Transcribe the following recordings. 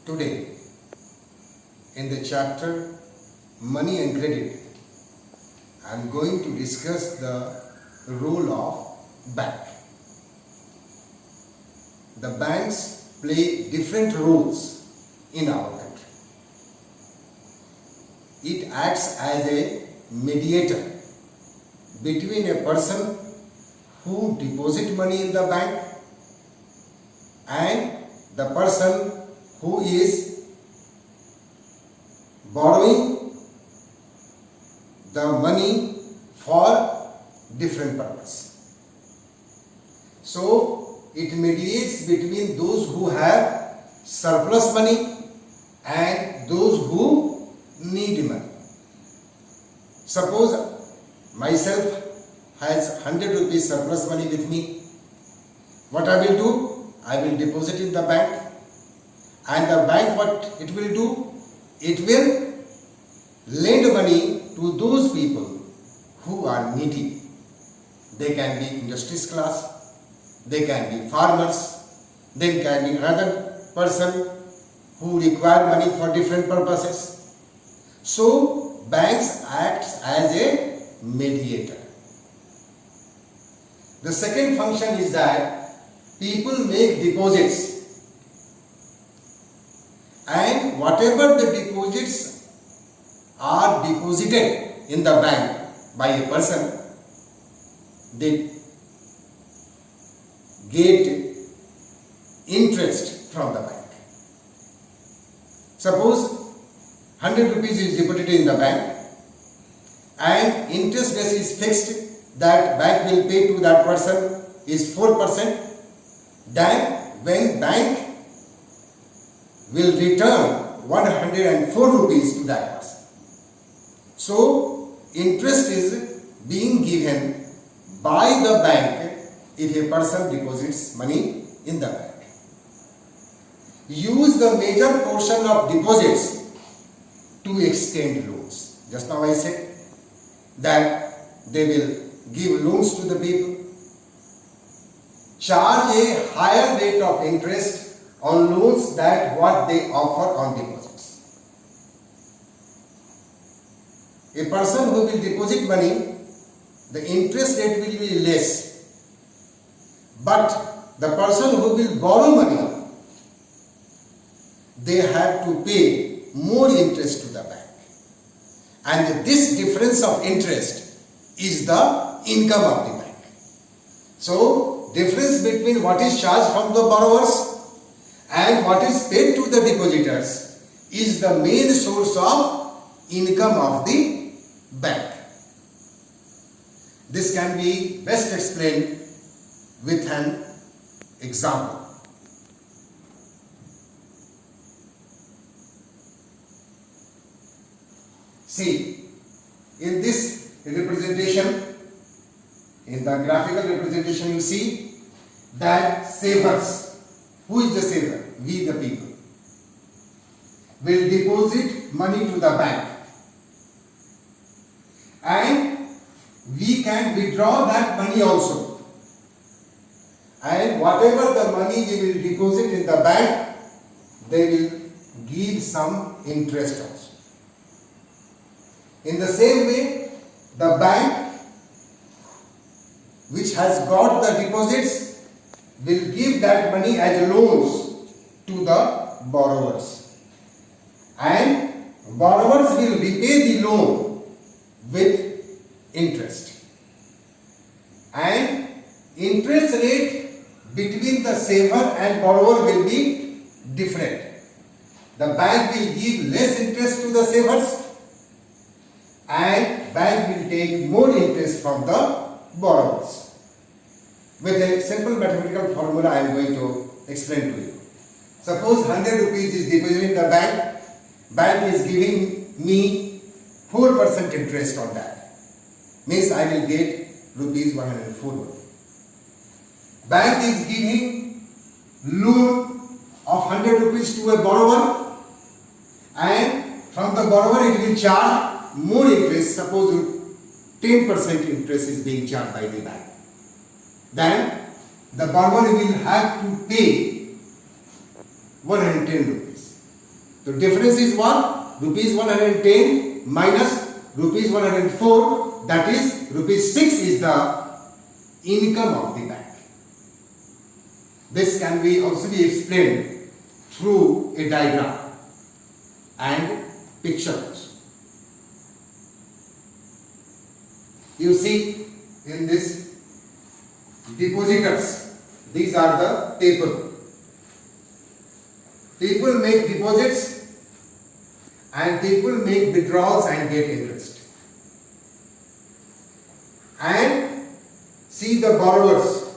Today, in the chapter Money and Credit, I am going to discuss the role of bank. The banks play different roles in our country. It acts as a mediator between a person who deposit money in the bank and the person who is borrowing the money for different purpose. So it mediates between those who have surplus money and those who need money. Suppose myself has 100 rupees surplus money with me. What I will do? I will deposit in the bank, and the bank what it will do? It will lend money to those people who are needy. They can be industries class, they can be farmers, they can be another person who require money for different purposes. So banks act as a mediator. The second function is that people make deposits, and whatever the deposits are deposited in the bank by a person, they get interest from the bank. Suppose 100 rupees is deposited in the bank and interest rate is fixed that bank will pay to that person is 4%. Then when bank will return 104 rupees to that person. So interest is being given by the bank if a person deposits money in the bank. Use the major portion of deposits to extend loans. Just now I said that they will give loans to the people. Charge a higher rate of interest on loans than what they offer on deposits. A person who will deposit money, the interest rate will be less. But the person who will borrow money, they have to pay more interest to the bank. And this difference of interest is the income of the bank. So, difference between what is charged from the borrowers and what is paid to the depositors is the main source of income of the bank. This can be best explained with an example. See, in this representation, in the graphical representation, you see that savers, who is the saver? We the people, will deposit money to the bank and we can withdraw that money also, and whatever the money we will deposit in the bank, they will give some interest also. In the same way, the bank which has got the deposits will give that money as loans to the borrowers, and borrowers will repay the loan with interest, and interest rate between the saver and borrower will be different. The bank will give less interest to the savers and bank will take more interest from the borrowers. With a simple mathematical formula I am going to explain to you. Suppose 100 rupees is deposited in the bank, bank is giving me 4% interest on that. Means I will get rupees 104. Bank is giving loan of 100 rupees to a borrower, and from the borrower it will charge more interest. Suppose 10% interest is being charged by the bank. Then the borrower will have to pay 110 rupees. So difference is what? Rupees 110 minus rupees 104, that is rupees 6 is the income of the bank. This can be also be explained through a diagram and pictures. You see in this depositors, these are the people. People make deposits and people make withdrawals and get interest. And see the borrowers.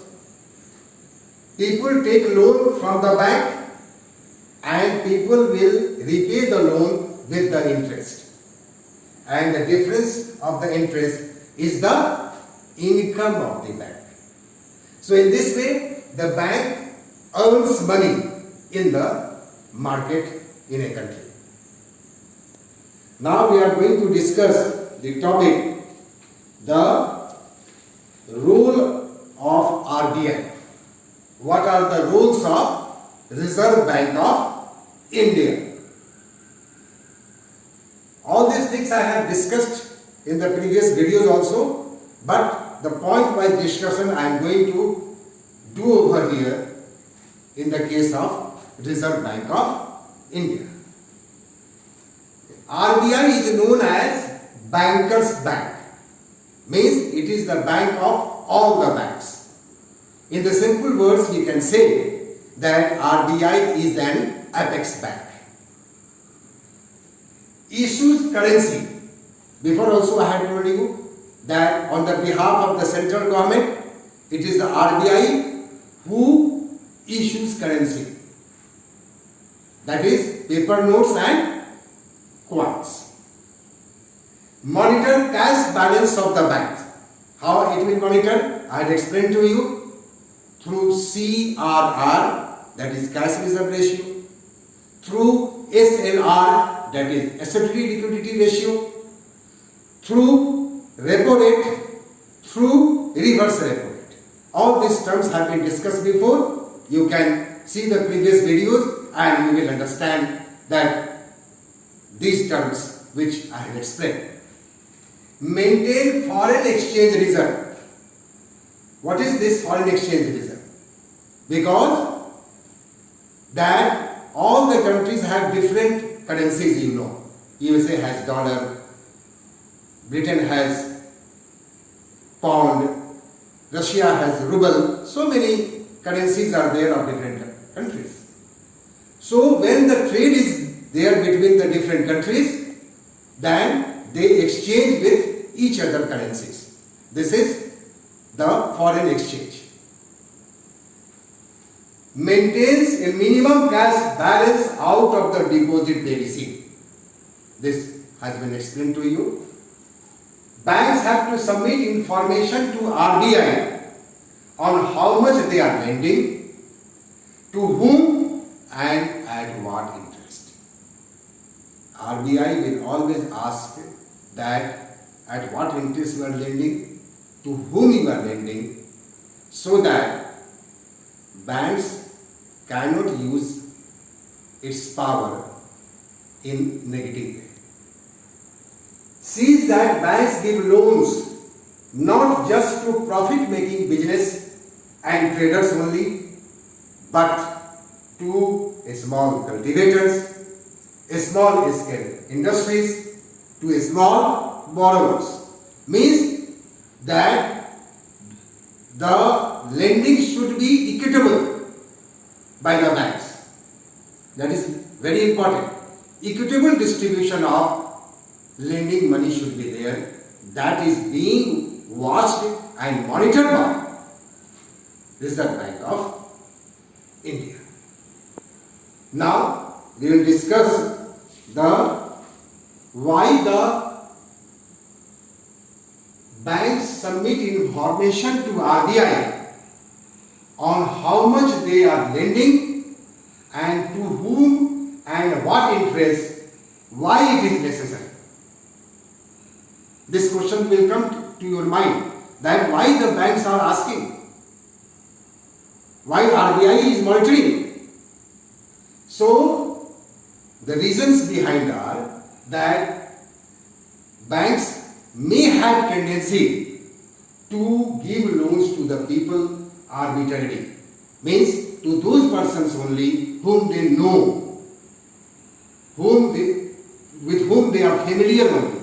People take loan from the bank and people will repay the loan with the interest. And the difference of the interest is the income of the bank. So in this way, the bank earns money in the market in a country. Now we are going to discuss the topic, the role of RBI. What are the rules of Reserve Bank of India? All these things I have discussed in the previous videos also, but the point-wise discussion I am going to do over here in the case of Reserve Bank of India. RBI is known as Bankers Bank, means it is the bank of all the banks. In the simple words, we can say that RBI is an apex bank. Issues currency. Before also I had told you that on the behalf of the central government, it is the RBI who issues currency. That is paper notes and coins. Monitor cash balance of the bank. How it will monitor? I had explained to you through CRR, that is cash reserve ratio, through SLR, that is asset liquidity ratio, through repo rate, through reverse repo rate. All these terms have been discussed before. You can see the previous videos and you will understand that these terms which I have explained. Maintain foreign exchange reserve. What is this foreign exchange reserve? Because that all the countries have different currencies, you know. USA has dollar, Britain has pound, Russia has ruble. So many currencies are there of different countries. So when the trade is there between the different countries, then they exchange with each other currencies. This is the foreign exchange. Maintains a minimum cash balance out of the deposit they receive. This has been explained to you. Banks have to submit information to RBI on how much they are lending, to whom and at what interest. RBI will always ask that at what interest you are lending, to whom you are lending, so that banks cannot use its power in negative way. Sees that banks give loans not just to profit-making business and traders only, but to small cultivators, small scale industries, to small borrowers. Means that the lending should be equitable by the banks. That is very important. Equitable distribution of lending money should be there. That is being watched and monitored by Reserve Bank of India. Now we will discuss why the banks submit information to RBI on how much they are lending and to whom and what interest, why it is necessary. This question will come to your mind, that why the banks are asking, why RBI is monitoring. So The reasons behind are that banks may have tendency to give loans to the people arbitrarily, means to those persons only whom they know, with whom they are familiar only.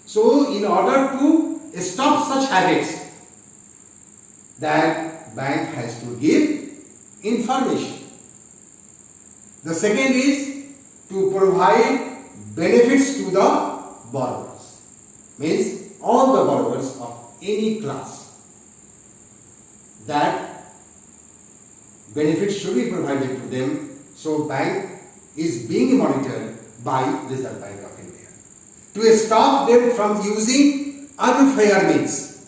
So in order to stop such habits, that bank has to give information. The second is to provide benefits to the borrowers, means all the borrowers of any class, that benefits should be provided to them. So bank is being monitored by Reserve Bank of India to stop them from using unfair means,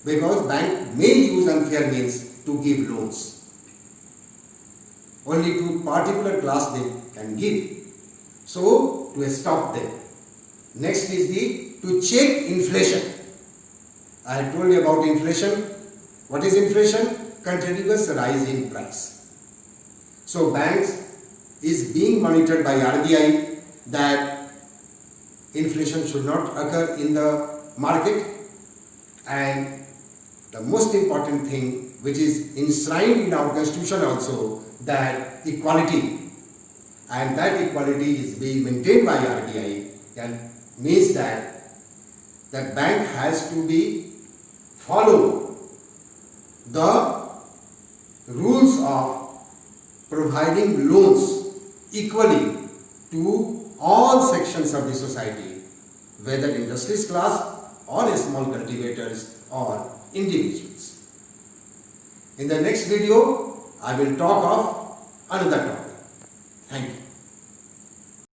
because bank may use unfair means to give loans. Only to particular class they can give. So to stop them. Next is to check inflation. I have told you about inflation. What is inflation? Continuous rise in price. So banks is being monitored by RBI that inflation should not occur in the market, and the most important thing which is enshrined in our constitution also, that equality, and that equality is being maintained by RBI, and means that the bank has to be follow the rules of providing loans equally to all sections of the society, whether industrialist class or small cultivators or individuals. In the next video, I will talk of another topic. Thank you.